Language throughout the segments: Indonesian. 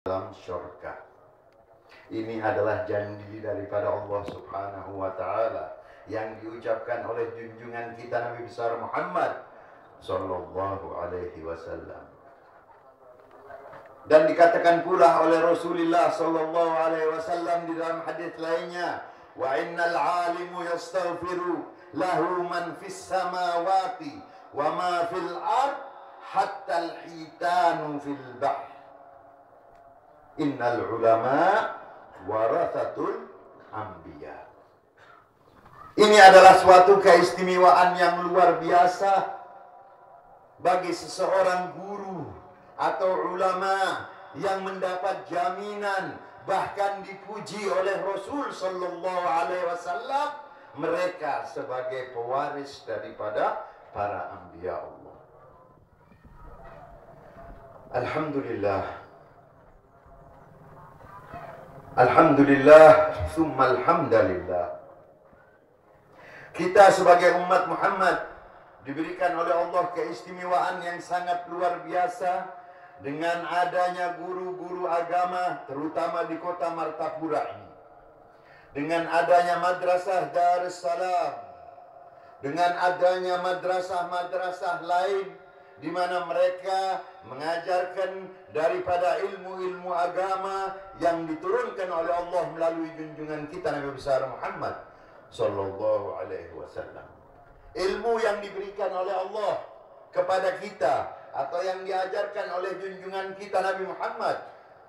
dalam syurga. Ini adalah janji daripada Allah Subhanahu wa Ta'ala yang diucapkan oleh junjungan kita Nabi besar Muhammad sallallahu alaihi wasallam. Dan dikatakan pula oleh Rasulullah sallallahu alaihi wasallam di dalam hadis lainnya, wa innal alimu yastaghfiru lahu man fis samawati wa ma fil ard hatta al hitanu fil bahr. Innal ulama warathatul anbiya. Ini adalah suatu keistimewaan yang luar biasa bagi seseorang guru atau ulama yang mendapat jaminan, bahkan dipuji oleh Rasul sallallahu alaihi wasallam, mereka sebagai pewaris daripada para anbiya Allah. Alhamdulillah. Alhamdulillah, summa alhamdulillah. Kita sebagai umat Muhammad diberikan oleh Allah keistimewaan yang sangat luar biasa dengan adanya guru-guru agama, terutama di kota Martapura ini. Dengan adanya madrasah Darussalam, dengan adanya madrasah-madrasah lain di mana mereka mengajarkan daripada ilmu-ilmu agama yang diturunkan oleh Allah melalui junjungan kita Nabi besar Muhammad sallallahu alaihi wasallam. Ilmu yang diberikan oleh Allah kepada kita atau yang diajarkan oleh junjungan kita Nabi Muhammad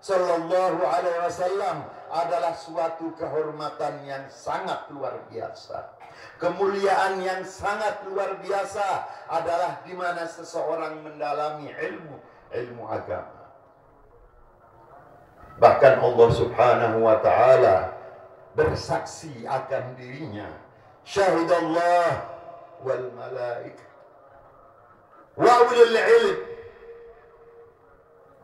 sallallahu alaihi wasallam adalah suatu kehormatan yang sangat luar biasa. Kemuliaan yang sangat luar biasa adalah di mana seseorang mendalami ilmu agama. Bahkan Allah Subhanahu wa Ta'ala bersaksi akan dirinya, syahidallah wal malaikah wa ulul ilm.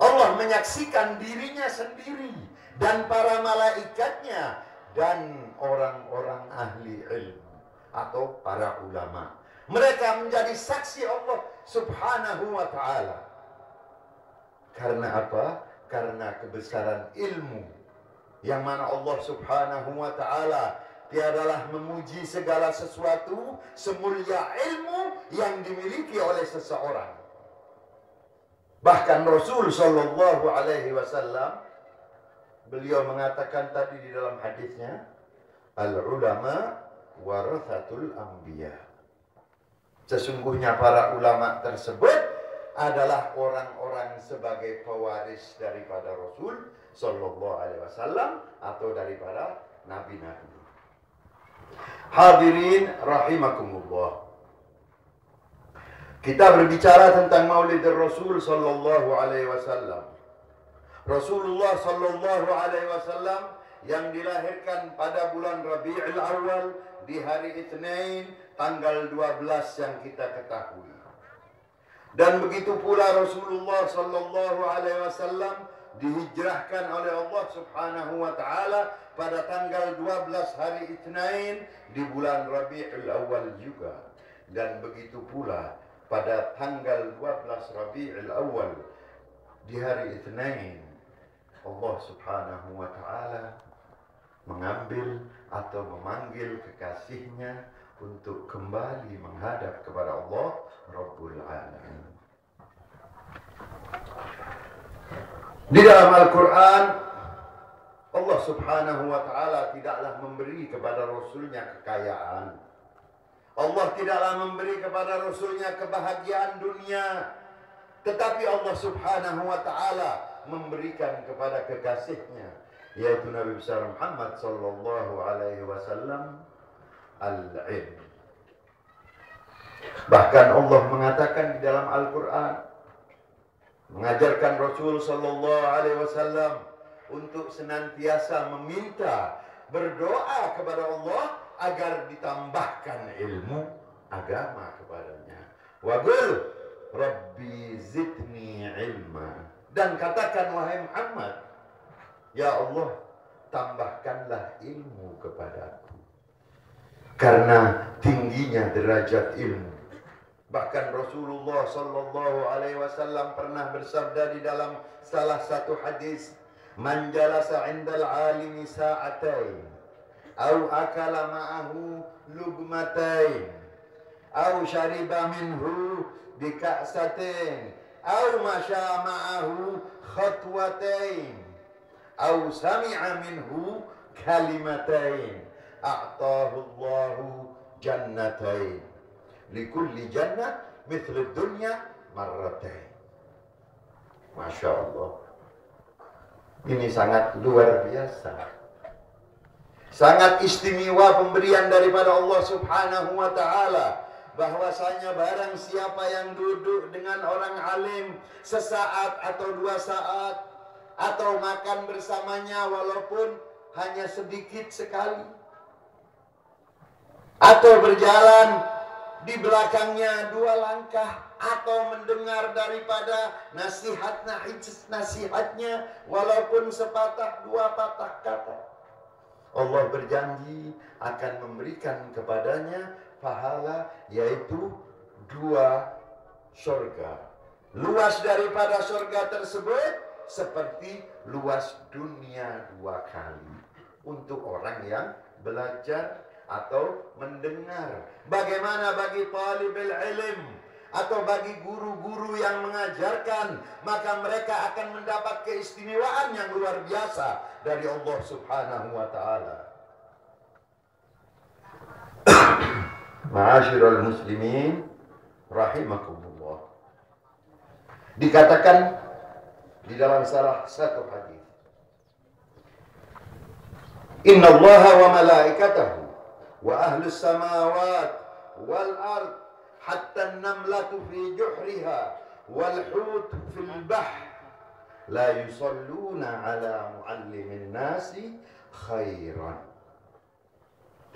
Allah menyaksikan dirinya sendiri dan para malaikatnya dan orang-orang ahli ilmu atau para ulama. Mereka menjadi saksi Allah Subhanahu wa Ta'ala. Karena apa? Karena kebesaran ilmu yang mana Allah Subhanahu wa Ta'ala tiadalah memuji segala sesuatu semulia ilmu yang dimiliki oleh seseorang. Bahkan Rasul sallallahu alaihi wasallam beliau mengatakan tadi di dalam hadisnya, al ulama warathatul anbiya. Sesungguhnya para ulama tersebut adalah orang-orang sebagai pewaris daripada Rasul sallallahu alaihi wasallam atau daripada nabi-nabi. Hadirin rahimakumullah. Kita berbicara tentang Maulid Rasul sallallahu alaihi wasallam. Rasulullah sallallahu alaihi wasallam yang dilahirkan pada bulan Rabiul Awal di hari Itsnain tanggal 12 yang kita ketahui. Dan begitu pula Rasulullah sallallahu alaihi wasallam dihijrahkan oleh Allah Subhanahu wa Ta'ala pada tanggal 12 hari Itsnain di bulan Rabiul Awal juga. Dan begitu pula pada tanggal 12 Rabiul Awal di hari Itsnain Allah Subhanahu wa Ta'ala mengambil atau memanggil kekasihnya untuk kembali menghadap kepada Allah Rabbul Alamin. Di dalam Al-Quran Allah Subhanahu wa Ta'ala tidaklah memberi kepada Rasulnya kekayaan. Allah tidaklah memberi kepada Rasulnya kebahagiaan dunia. Tetapi Allah Subhanahu wa Ta'ala memberikan kepada kekasihnya, yaitu Nabi besar Muhammad sallallahu alaihi wasallam, al-ilm. Bahkan Allah mengatakan di dalam Al-Quran, mengajarkan Rasul sallallahu alaihi wasallam untuk senantiasa meminta, berdoa kepada Allah agar ditambahkan ilmu agama kepadanya. Wa qul rabbi zidni ilma. Dan katakan, wahai Muhammad, ya Allah, tambahkanlah ilmu kepadaku. Karena tingginya derajat ilmu. Bahkan Rasulullah sallallahu alaihi wasallam pernah bersabda di dalam salah satu hadis, Man jalasa 'indal 'alimi sa'atain au akala ma'ahu lugmatain au syariba minhu bika'satain au masya ma'ahu khatwatain au sami'a minhu kalimatain a'tahu Allahu jannatain likulli jannah mithlu dunya marratain. Masya Allah, ini sangat luar biasa, sangat istimewa pemberian daripada Allah Subhanahu wa ta'ala, bahwasanya barang siapa yang duduk dengan orang alim sesaat atau 2 saat, atau makan bersamanya walaupun hanya sedikit sekali, atau berjalan di belakangnya 2 langkah, atau mendengar daripada nasihatnya walaupun sepatah 2 patah kata, Allah berjanji akan memberikan kepadanya pahala, yaitu 2 surga. Luas daripada surga tersebut seperti luas dunia 2 kali untuk orang yang belajar atau mendengar. Bagaimana bagi talibul ilm atau bagi guru-guru yang mengajarkan, maka mereka akan mendapat keistimewaan yang luar biasa dari Allah Subhanahu wa ta'ala. Ma'asyiral muslimin rahimakumullah. Dikatakan di dalam salah satu hadis, Inna Allaha wa malaikatahu wa ahlus samawat wal ard hatta an-namlatu fi juhriha wal hut fil bahr la yusalluna ala muallimin nasi khairan.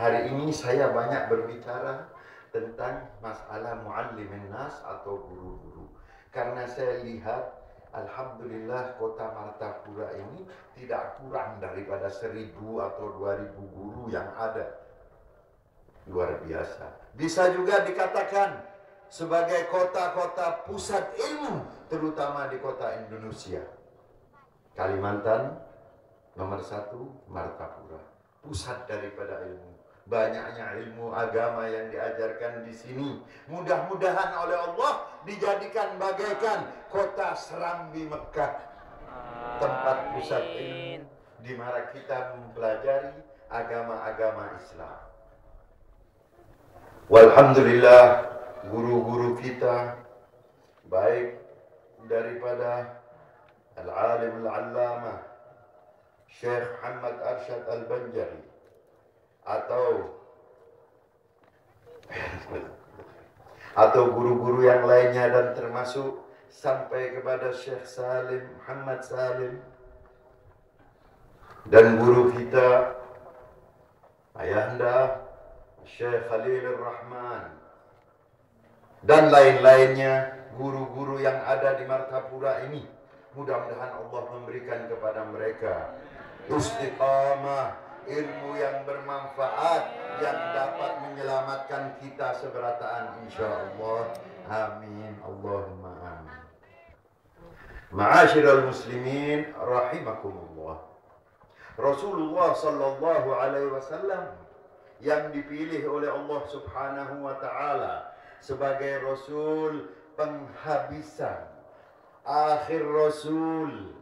Hari ini saya banyak berbicara tentang masalah muallimin nas atau guru-guru, karena saya lihat alhamdulillah kota Martapura ini tidak kurang daripada 1000 atau 2000 guru yang ada. Luar biasa. Bisa juga dikatakan sebagai kota-kota pusat ilmu, terutama di kota Indonesia. Kalimantan nomor 1 Martapura, pusat daripada ilmu. Banyaknya ilmu agama yang diajarkan di sini. Mudah-mudahan oleh Allah dijadikan bagaikan kota Serambi Mekah, tempat pusat ilmu di mana kita mempelajari agama-agama Islam. Walhamdulillah, guru-guru kita, baik daripada Al-Alim Al-Allamah Syekh Muhammad Arsyad Al-Banjari, atau guru-guru yang lainnya, dan termasuk sampai kepada Syekh Salim, Muhammad Salim, dan guru kita Ayahanda Syekh Khalilur Rahman, dan lain-lainnya, guru-guru yang ada di Martapura ini. Mudah-mudahan Allah memberikan kepada mereka istiqamah, ilmu yang bermanfaat, yang dapat menyelamatkan kita seberataan insyaallah. Amin, Allahumma amin. Ma'asyiral muslimin rahimakumullah. Rasulullah sallallahu alaihi wasallam yang dipilih oleh Allah Subhanahu wa ta'ala sebagai Rasul penghabisan, akhir Rasul,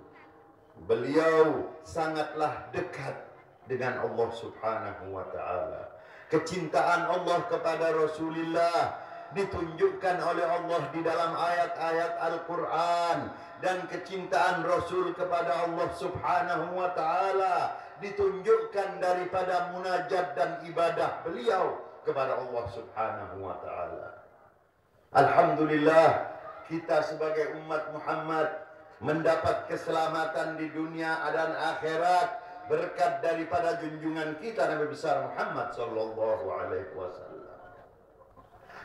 beliau sangatlah dekat dengan Allah Subhanahu wa ta'ala. Kecintaan Allah kepada Rasulullah ditunjukkan oleh Allah di dalam ayat-ayat Al-Quran, dan kecintaan Rasul kepada Allah Subhanahu wa ta'ala ditunjukkan daripada munajat dan ibadah beliau kepada Allah Subhanahu wa ta'ala. Alhamdulillah, kita sebagai umat Muhammad mendapat keselamatan di dunia dan akhirat berkat daripada junjungan kita Nabi besar Muhammad sallallahu alaihi wasallam.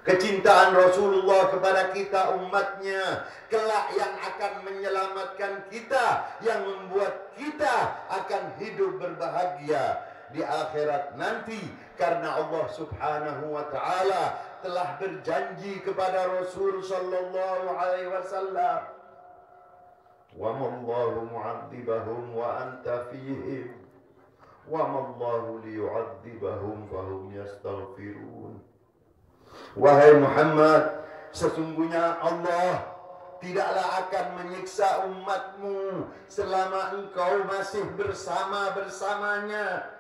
Kecintaan Rasulullah kepada kita umatnya kelak yang akan menyelamatkan kita, yang membuat kita akan hidup berbahagia di akhirat nanti, karena Allah Subhanahu wa ta'ala telah berjanji kepada Rasul sallallahu alaihi wasallam, wa mallahu mu'adzibahum wa anta fihim wa mallahu liyu'adzibahum fahum yastaghfirun. Wahai Muhammad, sesungguhnya Allah tidaklah akan menyiksa umatmu selama engkau masih bersamanya.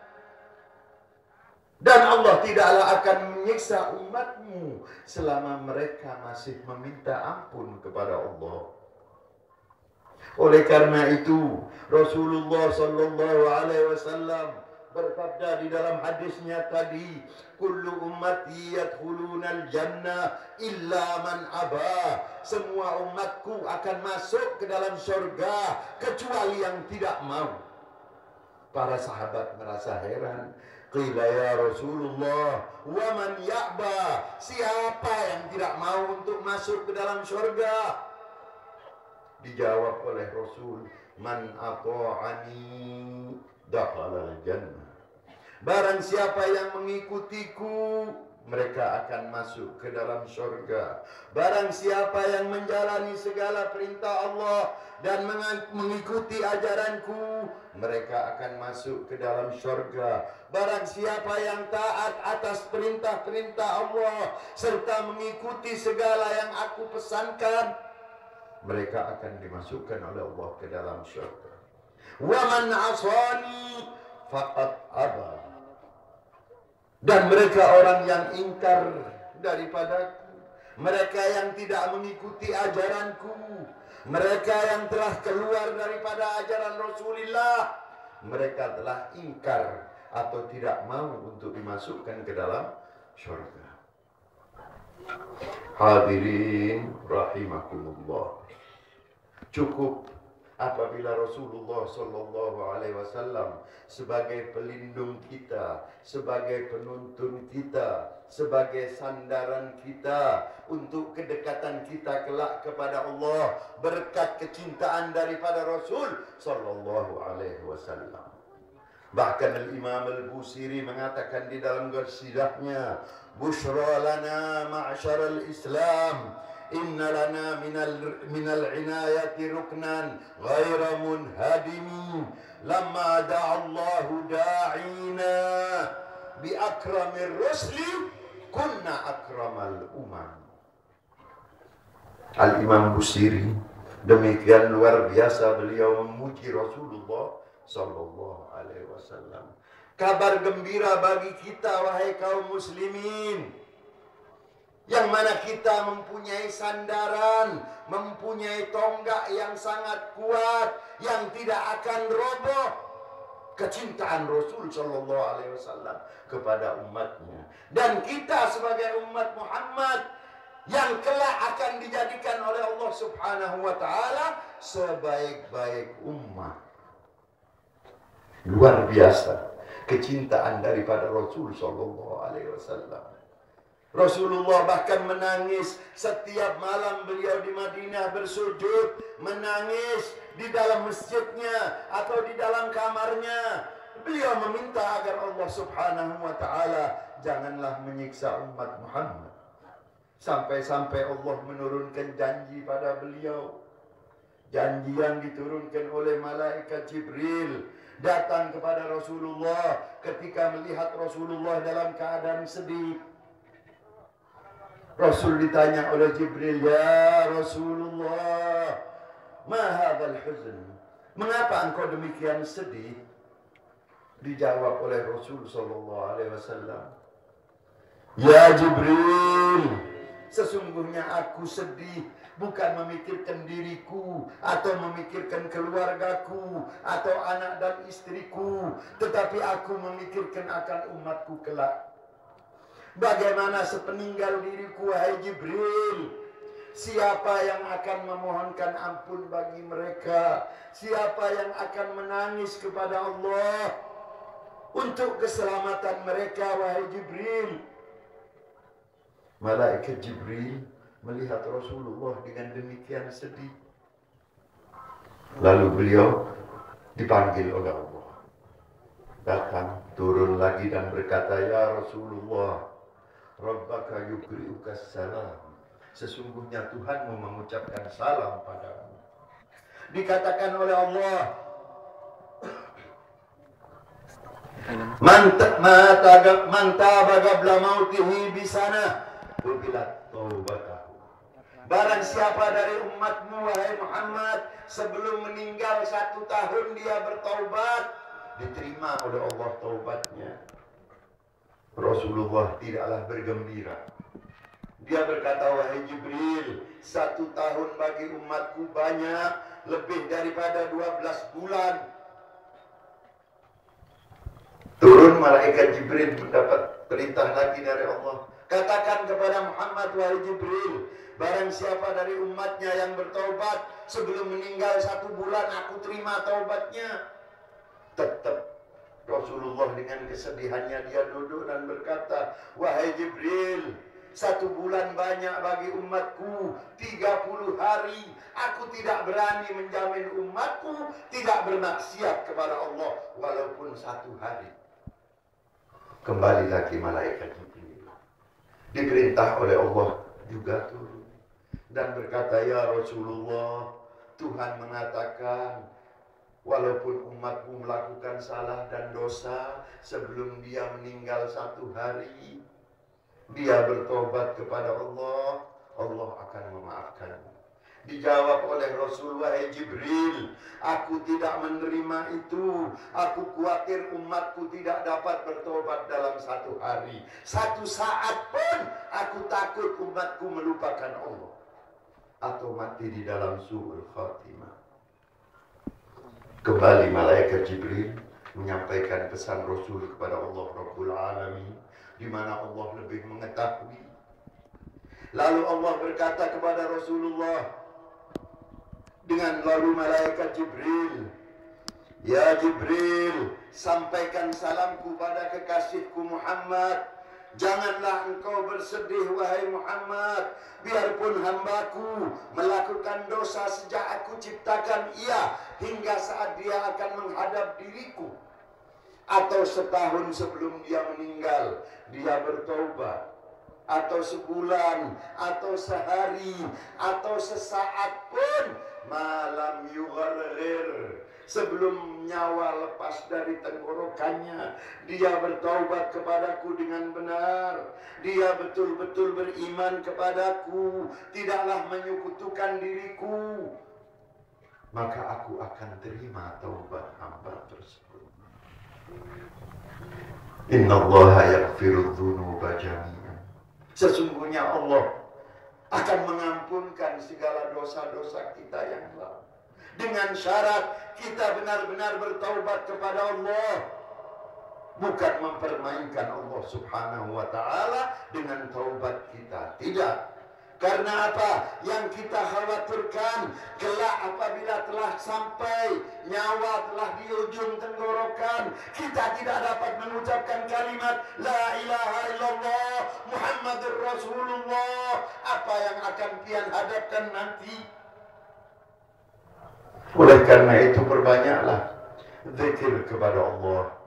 Dan Allah tidaklah akan menyiksa umatmu selama mereka masih meminta ampun kepada Allah. Oleh karena itu, Rasulullah sallallahu alaihi wasallam bersabda di dalam hadisnya tadi, kullu ummati yadkhulunal jannah illa man aba. Semua umatku akan masuk ke dalam surga kecuali yang tidak mau. Para sahabat merasa heran. Qila ya Rasulullah, wa man ya'ba? Siapa yang tidak mau untuk masuk ke dalam surga? Dijawab oleh Rasul, man ata'ani dakhala al-jannah. Barang siapa yang mengikutiku, mereka akan masuk ke dalam surga. Barang siapa yang menjalani segala perintah Allah dan mengikuti ajaranku, mereka akan masuk ke dalam surga. Barang siapa yang taat atas perintah-perintah Allah serta mengikuti segala yang aku pesankan, mereka akan dimasukkan oleh Allah ke dalam surga. Wa man asani faqad aba. Dan mereka orang yang ingkar daripadaku, mereka yang tidak mengikuti ajaranku, mereka yang telah keluar daripada ajaran Rasulullah, mereka telah ingkar atau tidak mau untuk dimasukkan ke dalam surga. Hadirin rahimakumullah. Cukup apabila Rasulullah sallallahu alaihi wasallam sebagai pelindung kita, sebagai penuntun kita, sebagai sandaran kita untuk kedekatan kita kelak kepada Allah berkat kecintaan daripada Rasul sallallahu alaihi wasallam. Bahkan Al-Imam Al-Busiri mengatakan di dalam qasidah-Nya, "Bushra lana ma'syaral Islam, inna lana minal inayati ruknan ghaira munhadimi, lamma da'allahu da'ina bi akramir rusli kunna akramal umam." Al-Imam Busiri demikian luar biasa beliau memuji Rasulullah sallallahu alaihi wasallam. Kabar gembira bagi kita wahai kaum muslimin, yang mana kita mempunyai sandaran, mempunyai tonggak yang sangat kuat, yang tidak akan roboh, kecintaan Rasul sallallahu alaihi wasallam kepada umatnya. Dan kita sebagai umat Muhammad yang kelak akan dijadikan oleh Allah Subhanahu wa taala sebaik-baik umat. Luar biasa kecintaan daripada Rasul sallallahu alaihi wasallam. Rasulullah bahkan menangis setiap malam beliau di Madinah bersujud, menangis di dalam masjidnya atau di dalam kamarnya. Beliau meminta agar Allah Subhanahu wa taala janganlah menyiksa umat Muhammad. Sampai-sampai Allah menurunkan janji pada beliau. Janji yang diturunkan oleh malaikat Jibril datang kepada Rasulullah ketika melihat Rasulullah dalam keadaan sedih. Rasul ditanya oleh Jibril, "Ya Rasulullah, ma hadzal huzn?" Mengapa engkau demikian sedih? Dijawab oleh Rasul sallallahu alaihi wasallam, "Ya Jibril, sesungguhnya aku sedih bukan memikirkan diriku atau memikirkan keluargaku atau anak dan istriku, tetapi aku memikirkan akan umatku kelak. Bagaimana sepeninggal diriku, wahai Jibril? Siapa yang akan memohonkan ampun bagi mereka? Siapa yang akan menangis kepada Allah untuk keselamatan mereka, wahai Jibril?" Malaikat Jibril melihat Rasulullah dengan demikian sedih. Lalu beliau dipanggil oleh Allah. Datang, turun lagi dan berkata, "Ya Rasulullah, Rabbaka yukri'ukas salam." Sesungguhnya Tuhanmu mengucapkan salam padamu. Dikatakan oleh Allah, Man taba qabla mautihi bisana qubilat taubatahu. Barang siapa dari umatmu wahai Muhammad sebelum meninggal 1 tahun dia bertaubat, diterima oleh Allah taubatnya. Rasulullah tidaklah bergembira. Dia berkata, wahai Jibril, 1 tahun bagi umatku banyak, lebih daripada 12 bulan. Turun malaikat Jibril mendapat perintah lagi dari Allah. Katakan kepada Muhammad, wahai Jibril, barang siapa dari umatnya yang bertaubat sebelum meninggal 1 bulan, aku terima taubatnya. Tetap Rasulullah dengan kesedihannya dia duduk dan berkata, wahai Jibril, 1 bulan banyak bagi umatku, 30 hari. Aku tidak berani menjamin umatku tidak bermaksiat kepada Allah walaupun 1 hari. Kembali lagi malaikat Jibril, diperintah oleh Allah juga turun dan berkata, ya Rasulullah, Tuhan mengatakan walaupun umatmu melakukan salah dan dosa sebelum dia meninggal 1 hari, dia bertobat kepada Allah, Allah akan memaafkannya. Dijawab oleh Rasul, wahai Jibril, aku tidak menerima itu. Aku khawatir umatku tidak dapat bertobat dalam 1 hari. 1 saat pun aku takut umatku melupakan Allah atau mati di dalam su'ul khatimah. Kembali malaikat Jibril menyampaikan pesan Rasul kepada Allah Rabbul Alamin, di mana Allah lebih mengetahui. Lalu Allah berkata kepada Rasulullah dengan lalu malaikat Jibril, ya Jibril, sampaikan salamku pada kekasihku Muhammad. Janganlah engkau bersedih wahai Muhammad, biarpun hambaku melakukan dosa sejak aku ciptakan ia hingga saat dia akan menghadap diriku, atau setahun sebelum dia meninggal dia bertaubat, atau sebulan, atau sehari, atau sesaat pun, malam yugharghir, sebelum nyawa lepas dari tenggorokannya, dia bertaubat kepadaku dengan benar, dia betul-betul beriman kepadaku, tidaklah menyekutukan diriku, maka aku akan terima taubat hamba tersebut. Innallaha yaghfiru dzunuba jami'an. Sesungguhnya Allah akan mengampunkan segala dosa-dosa kita yang lalu, dengan syarat kita benar-benar bertaubat kepada Allah, bukan mempermainkan Allah Subhanahu wa ta'ala dengan taubat kita. Tidak. Karena apa? Yang kita khawatirkan kelak apabila telah sampai nyawa telah di ujung tenggorokan, kita tidak dapat mengucapkan kalimat La ilaha illallah Muhammadur Rasulullah. Apa yang akan pian hadapkan nanti? Oleh karena itu perbanyaklah zikir kepada Allah.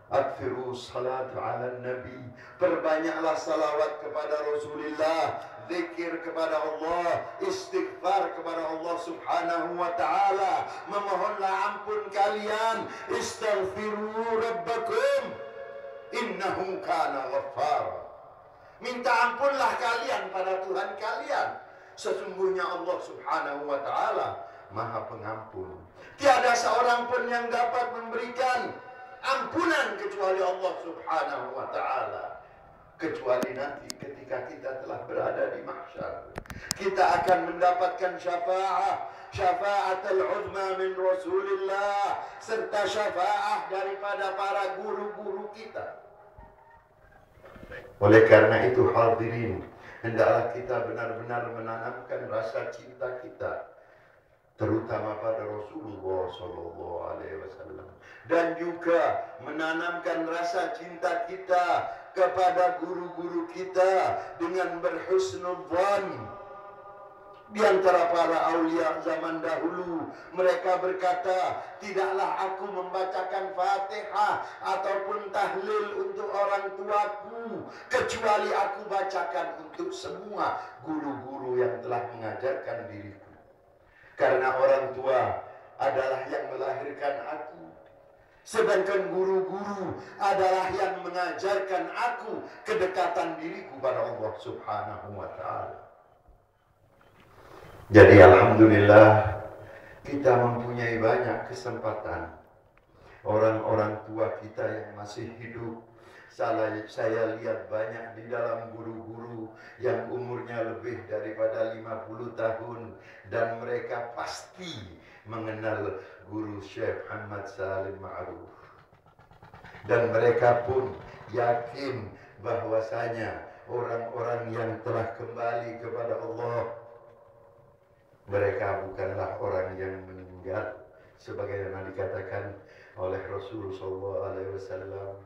Aktsiru salat ala nabi, perbanyaklah salawat kepada Rasulullah, zikir kepada Allah, istighfar kepada Allah Subhanahu wa ta'ala, memohonlah ampun kalian. Istaghfiru rabbakum innahu kana ghaffara, minta ampunlah kalian pada Tuhan kalian, sesungguhnya Allah Subhanahu wa ta'ala Maha Pengampun. Tiada seorang pun yang dapat memberikan ampunan kecuali Allah Subhanahu wa ta'ala, kecuali nanti ketika kita telah berada di mahsyar, kita akan mendapatkan syafaat al-uzma min Rasulillah, serta syafaat daripada para guru-guru kita. Oleh karena itu hadirin, hendaklah kita benar-benar menanamkan rasa cinta kita terutama pada Rasulullah SAW, dan juga menanamkan rasa cinta kita kepada guru-guru kita dengan berhusnudzan. Di antara para aulia zaman dahulu, mereka berkata, tidaklah aku membacakan Fatihah ataupun tahlil untuk orang tuaku, kecuali aku bacakan untuk semua guru-guru yang telah mengajarkan diriku. Karena orang tua adalah yang melahirkan aku. Sedangkan guru-guru adalah yang mengajarkan aku kedekatan diriku pada Allah Subhanahu wa ta'ala. Jadi alhamdulillah kita mempunyai banyak kesempatan. Orang-orang tua kita yang masih hidup, saya lihat banyak di dalam guru-guru yang umurnya lebih daripada 50 tahun. Dan mereka pasti mengenal guru Syekh Muhammad Salim Ma'ruf. Dan mereka pun yakin bahwasanya orang-orang yang telah kembali kepada Allah, mereka bukanlah orang yang meninggal. Sebagaimana dikatakan oleh Rasulullah SAW,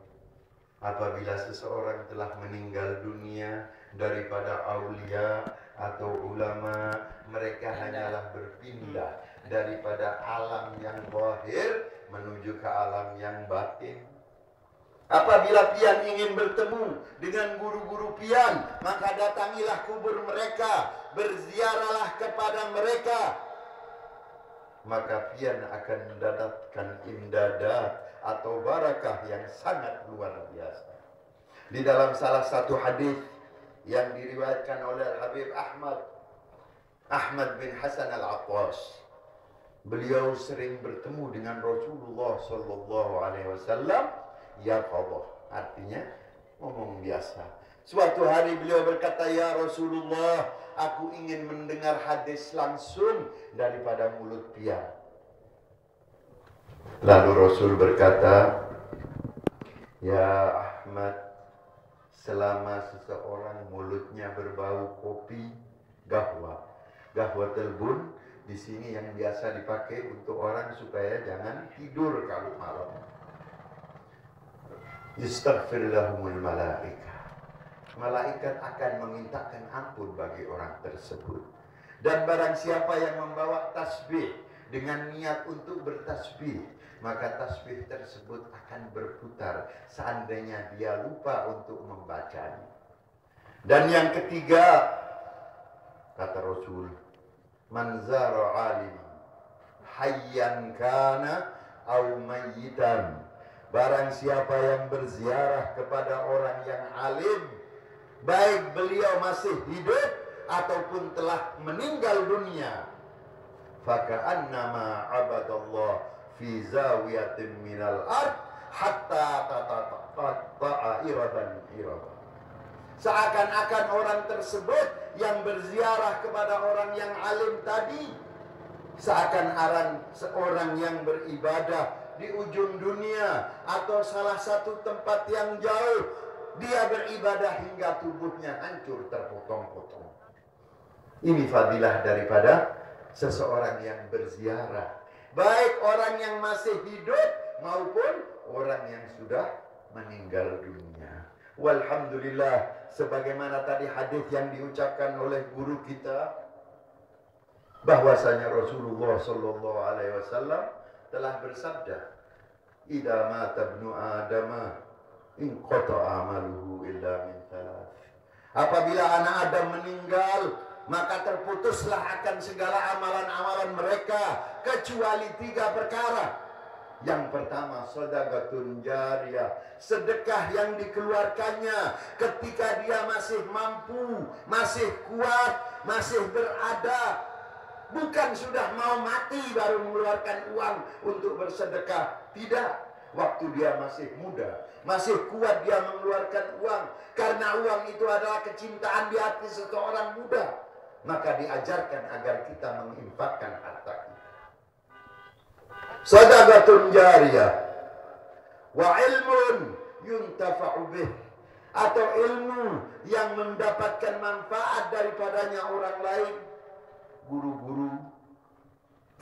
apabila seseorang telah meninggal dunia daripada aulia atau ulama, mereka hanyalah berpindah daripada alam yang zahir menuju ke alam yang batin. Apabila pian ingin bertemu dengan guru-guru pian, maka datangilah kubur mereka, berziarahlah kepada mereka. Maka pian akan mendapatkan imdadat atau barakah yang sangat luar biasa. Di dalam salah satu hadis yang diriwayatkan oleh Habib Ahmad bin Hasan Al-Attas, beliau sering bertemu dengan Rasulullah sallallahu alaihi wasallam yaqadhah, artinya ngomong biasa. Suatu hari beliau berkata, "Ya Rasulullah, aku ingin mendengar hadis langsung daripada mulut pian." Lalu Rasul berkata, "Ya Ahmad, selama seseorang mulutnya berbau kopi, gahwatul bun, di sini yang biasa dipakai untuk orang supaya jangan tidur kalau malam. Yastaghfir lahumul malaikah. Malaikat akan memintakan ampun bagi orang tersebut. Dan barang siapa yang membawa tasbih dengan niat untuk bertasbih, maka tasbih tersebut akan berputar seandainya dia lupa untuk membacanya." Dan yang ketiga, kata Rasul, "Man zara alim hayyan kana au mayyitan." Barang siapa yang berziarah kepada orang yang alim, baik beliau masih hidup ataupun telah meninggal dunia, faka'annama abadallah fi zawiyatin minal ard hatta tataqatta'a iradan iradan. Seakan-akan orang tersebut yang berziarah kepada orang yang alim tadi, seakan-akan seorang yang beribadah di ujung dunia atau salah satu tempat yang jauh, dia beribadah hingga tubuhnya hancur terpotong-potong. Ini fadilah daripada seseorang yang berziarah, baik orang yang masih hidup maupun orang yang sudah meninggal dunia. Walhamdulillah, sebagaimana tadi hadis yang diucapkan oleh guru kita, bahwasanya Rasulullah sallallahu alaihi wasallam telah bersabda, "Idza mata ibnu Adama inqata'a amaluhu illa min thalath." Apabila anak Adam meninggal, maka terputuslah akan segala amalan-amalan mereka kecuali 3 perkara. Yang pertama, sedekahun jariyah, sedekah yang dikeluarkannya ketika dia masih mampu, masih kuat, masih berada. Bukan sudah mau mati baru mengeluarkan uang untuk bersedekah. Tidak. Waktu dia masih muda, masih kuat, dia mengeluarkan uang. Karena uang itu adalah kecintaan di hati seseorang muda, maka diajarkan agar kita menginfakkan harta kita. Shadaqatun jariyah wa ilmun yuntafa'u bih, atau ilmu yang mendapatkan manfaat daripadanya orang lain. Guru-guru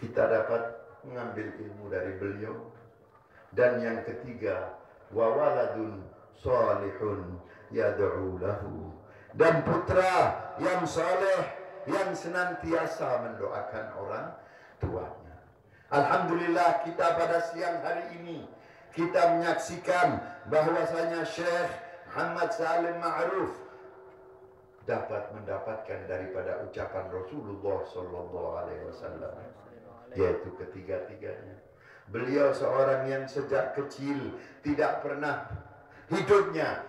kita dapat mengambil ilmu dari beliau. Dan yang ketiga, wa waladun salihun yad'u lahu, dan putra yang saleh yang senantiasa mendoakan orang tuanya. Alhamdulillah, kita pada siang hari ini kita menyaksikan bahwasanya Syekh Muhammad Salim Ma'ruf dapat mendapatkan daripada ucapan Rasulullah sallallahu alaihi wasallam, yaitu ketiga-tiganya. Beliau seorang yang sejak kecil tidak pernah hidupnya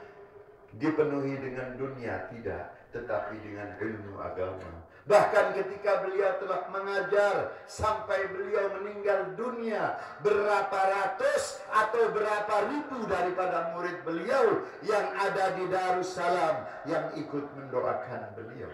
dipenuhi dengan dunia, tidak, tetapi dengan ilmu agama. Bahkan ketika beliau telah mengajar sampai beliau meninggal dunia, berapa ratus atau berapa ribu daripada murid beliau yang ada di Darussalam yang ikut mendoakan beliau.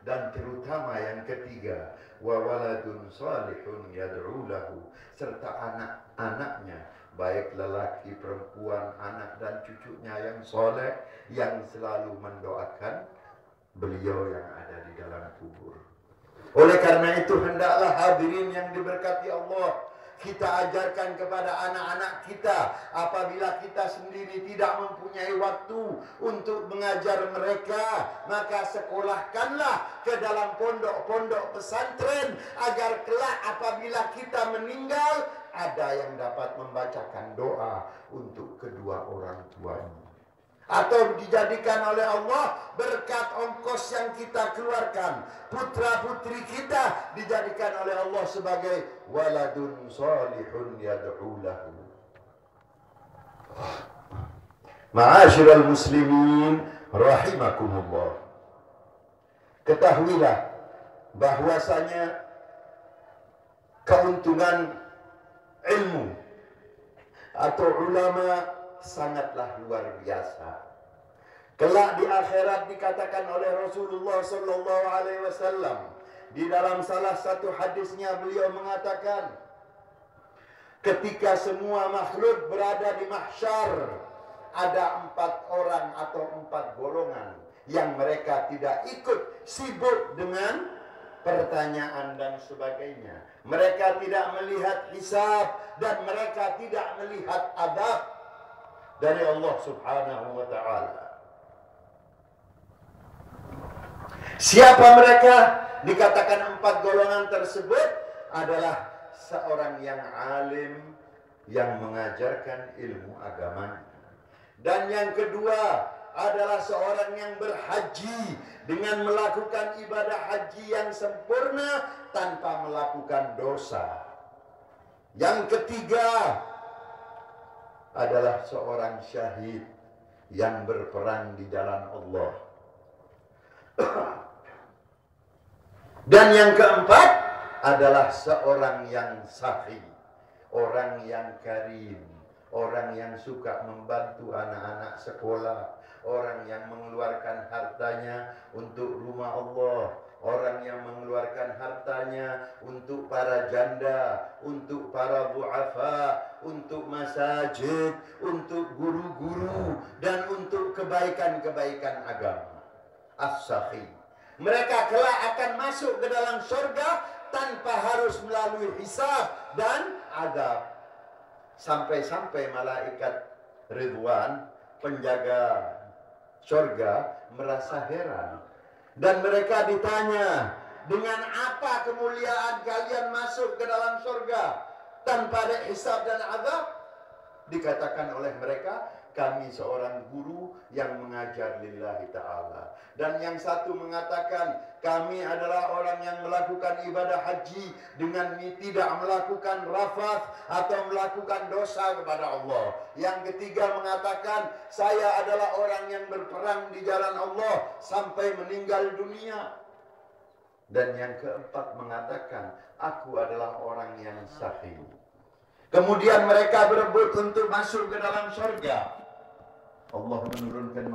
Dan terutama yang ketiga, wa waladun salihun yad'u lahu, serta anak-anaknya, baik lelaki, perempuan, anak dan cucunya yang soleh, yang selalu mendoakan beliau yang ada di dalam kubur. Oleh karena itu, hendaklah hadirin yang diberkati Allah, kita ajarkan kepada anak-anak kita, apabila kita sendiri tidak mempunyai waktu untuk mengajar mereka, maka sekolahkanlah ke dalam pondok-pondok pesantren, agar kelak apabila kita meninggal, ada yang dapat membacakan doa untuk kedua orang tuanya. Atau dijadikan oleh Allah berkat ongkos yang kita keluarkan, putra putri kita dijadikan oleh Allah sebagai waladun salihun yad'u lahu. Ma'asyiral muslimin rahimakumullah, ketahuilah bahwasanya keuntungan ilmu atau ulama sangatlah luar biasa. Kelak di akhirat dikatakan oleh Rasulullah sallallahu alaihi wasallam di dalam salah satu hadisnya, beliau mengatakan, ketika semua makhluk berada di mahsyar, ada 4 orang atau 4 golongan yang mereka tidak ikut sibuk dengan pertanyaan dan sebagainya. Mereka tidak melihat hisab dan mereka tidak melihat adab dari Allah subhanahu wa ta'ala. Siapa mereka? Dikatakan 4 golongan tersebut adalah seorang yang alim, yang mengajarkan ilmu agama. Dan yang kedua adalah seorang yang berhaji dengan melakukan ibadah haji yang sempurna tanpa melakukan dosa. Yang ketiga adalah seorang syahid yang berperang di jalan Allah. Dan yang keempat adalah seorang yang sakhi, orang yang karim, orang yang suka membantu anak-anak sekolah, orang yang mengeluarkan hartanya untuk rumah Allah, orang yang mengeluarkan hartanya untuk para janda, untuk para du'afa, untuk masjid, untuk guru-guru, dan untuk kebaikan-kebaikan agama. As-sakhi. Mereka kelak akan masuk ke dalam surga tanpa harus melalui hisab dan adab. Sampai-sampai malaikat Ridwan, penjaga surga, merasa heran. Dan mereka ditanya, dengan apa kemuliaan kalian masuk ke dalam surga tanpa ada hisab dan adab? Dikatakan oleh mereka, kami seorang guru yang mengajar lillahi ta'ala. Dan yang satu mengatakan, kami adalah orang yang melakukan ibadah haji dengan tidak melakukan rafath atau melakukan dosa kepada Allah. Yang ketiga mengatakan, saya adalah orang yang berperang di jalan Allah sampai meninggal dunia. Dan yang keempat mengatakan, aku adalah orang yang sakhi. Kemudian mereka berebut untuk masuk ke dalam surga. Allah menurunkan